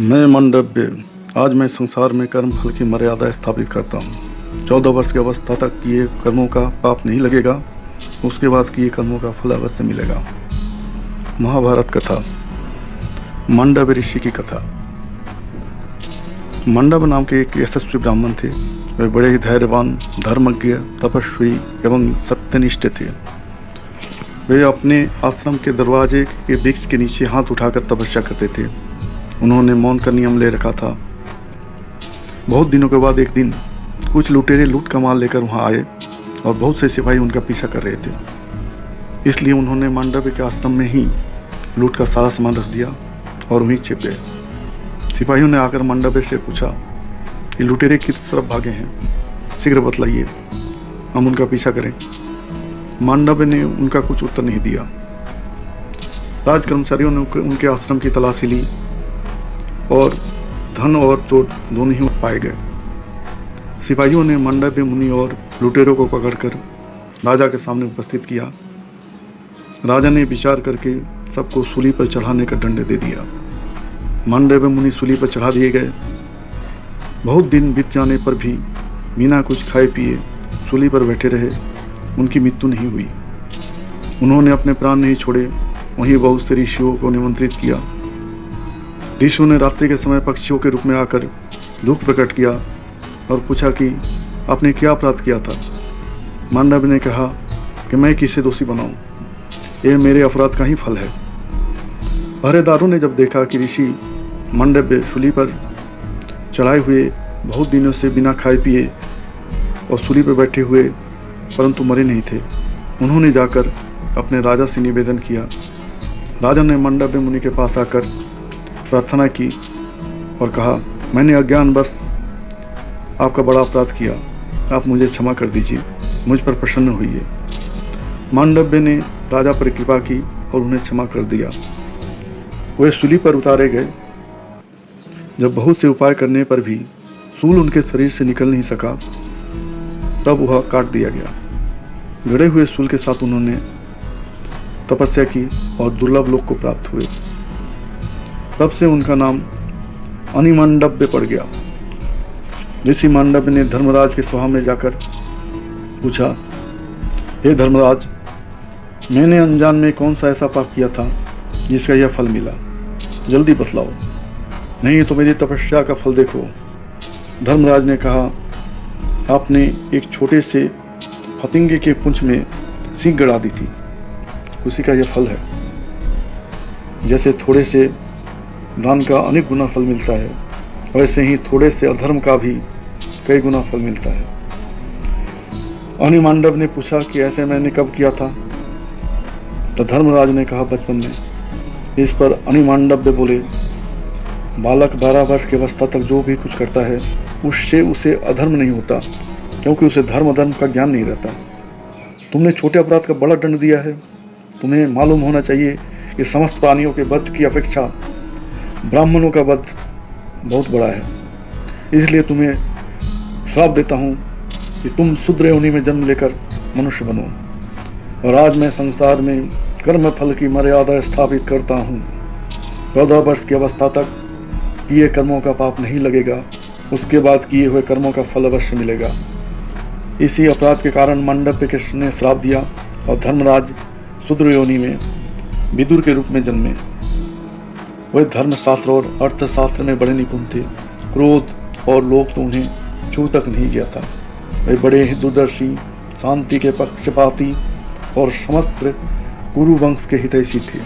मैं मंडव्य। आज मैं संसार में कर्म फल की मर्यादा स्थापित करता हूँ। 14 वर्ष की अवस्था तक किए कर्मों का पाप नहीं लगेगा, उसके बाद किए कर्मों का फल अवश्य मिलेगा। महाभारत कथा। मंडव्य ऋषि की कथा। मंडव नाम के एक यशस्वी ब्राह्मण थे। वे बड़े ही धैर्यवान, धर्मज्ञ, तपस्वी एवं सत्यनिष्ठ थे। वे अपने आश्रम के दरवाजे के वृक्ष के नीचे हाथ उठाकर तपस्या करते थे। उन्होंने मौन का नियम ले रखा था। बहुत दिनों के बाद एक दिन कुछ लुटेरे लूट का माल लेकर वहां आए और बहुत से सिपाही उनका पीछा कर रहे थे। इसलिए उन्होंने मांडव्य के आश्रम में ही लूट का सारा सामान रख दिया और वहीं छिप गए। सिपाहियों ने आकर मांडव्य से पूछा कि लुटेरे किस तरफ भागे हैं, शीघ्र बतलाइए, हम उनका पीछा करें। मांडव्य ने उनका कुछ उत्तर नहीं दिया। राज कर्मचारियों ने उनके आश्रम की तलाशी ली और धन और चोट दोनों ही पाए गए। सिपाहियों ने मंडव्य मुनि और लुटेरों को पकड़कर राजा के सामने उपस्थित किया। राजा ने विचार करके सबको सूली पर चढ़ाने का दंड दे दिया। मंडव्य मुनि सूली पर चढ़ा दिए गए। बहुत दिन बीत जाने पर भी बिना कुछ खाए पिए सूली पर बैठे रहे। उनकी मृत्यु नहीं हुई। उन्होंने अपने प्राण नहीं छोड़े। वहीं बहुत से ऋषियों को निमंत्रित किया। ऋषियों ने रात्रि के समय पक्षियों के रूप में आकर दुख प्रकट किया और पूछा कि आपने क्या अपराध किया था। मांडव्य ने कहा कि मैं किसे दोषी बनाऊं, यह मेरे अपराध का ही फल है। पहरेदारों ने जब देखा कि ऋषि मंडव्य सूली पर चढ़ाए हुए बहुत दिनों से बिना खाए पिए और सूली पर बैठे हुए परंतु मरे नहीं थे, उन्होंने जाकर अपने राजा से निवेदन किया। राजा ने मंडव्य मुनि के पास आकर प्रार्थना की और कहा, मैंने अज्ञानवश आपका बड़ा अपराध किया, आप मुझे क्षमा कर दीजिए, मुझ पर प्रसन्न होइए। मांडव्य ने राजा पर कृपा की और उन्हें क्षमा कर दिया। वे सूली पर उतारे गए। जब बहुत से उपाय करने पर भी सूल उनके शरीर से निकल नहीं सका, तब वह काट दिया गया। गड़े हुए सूल के साथ उन्होंने तपस्या की और दुर्लभ लोक को प्राप्त हुए। तब से उनका नाम अनिमांडव्य पड़ गया। ऋषि मांडव्य ने धर्मराज के सभा में जाकर पूछा, हे धर्मराज, मैंने अनजान में कौन सा ऐसा पाप किया था जिसका यह फल मिला, जल्दी बतलाओ, नहीं तो मेरी तपस्या का फल देखो। धर्मराज ने कहा, आपने एक छोटे से फतिंगे के पुंछ में सींग गड़ा दी थी, उसी का यह फल है। जैसे थोड़े से दान का अनेक गुना फल मिलता है, वैसे ही थोड़े से अधर्म का भी कई गुना फल मिलता है। अनिमांडव ने पूछा कि ऐसे मैंने कब किया था। तो धर्मराज ने कहा, बचपन में। इस पर अनिमांडव्य बोले, बालक 12 वर्ष की अवस्था तक जो भी कुछ करता है उससे उसे अधर्म नहीं होता, क्योंकि उसे धर्म अधर्म का ज्ञान नहीं रहता। तुमने छोटे अपराध का बड़ा दंड दिया है। तुम्हें मालूम होना चाहिए कि समस्त प्राणियों के वध की अपेक्षा ब्राह्मणों का वध बहुत बड़ा है। इसलिए तुम्हें श्राप देता हूँ कि तुम शूद्र योनि में जन्म लेकर मनुष्य बनो। और आज मैं संसार में कर्म फल की मर्यादा स्थापित करता हूँ। 14 वर्ष की अवस्था तक किए कर्मों का पाप नहीं लगेगा, उसके बाद किए हुए कर्मों का फल अवश्य मिलेगा। इसी अपराध के कारण मंडव्य ने श्राप दिया और धर्मराज शूद्र योनि में विदुर के रूप में जन्मे। वे धर्मशास्त्र और अर्थशास्त्र में बड़े निपुण थे। क्रोध और लोभ तो उन्हें छू तक नहीं गया था। वे बड़े ही दूरदर्शी, शांति के पक्षपाती और समस्त कुरु वंश के हितैषी थे।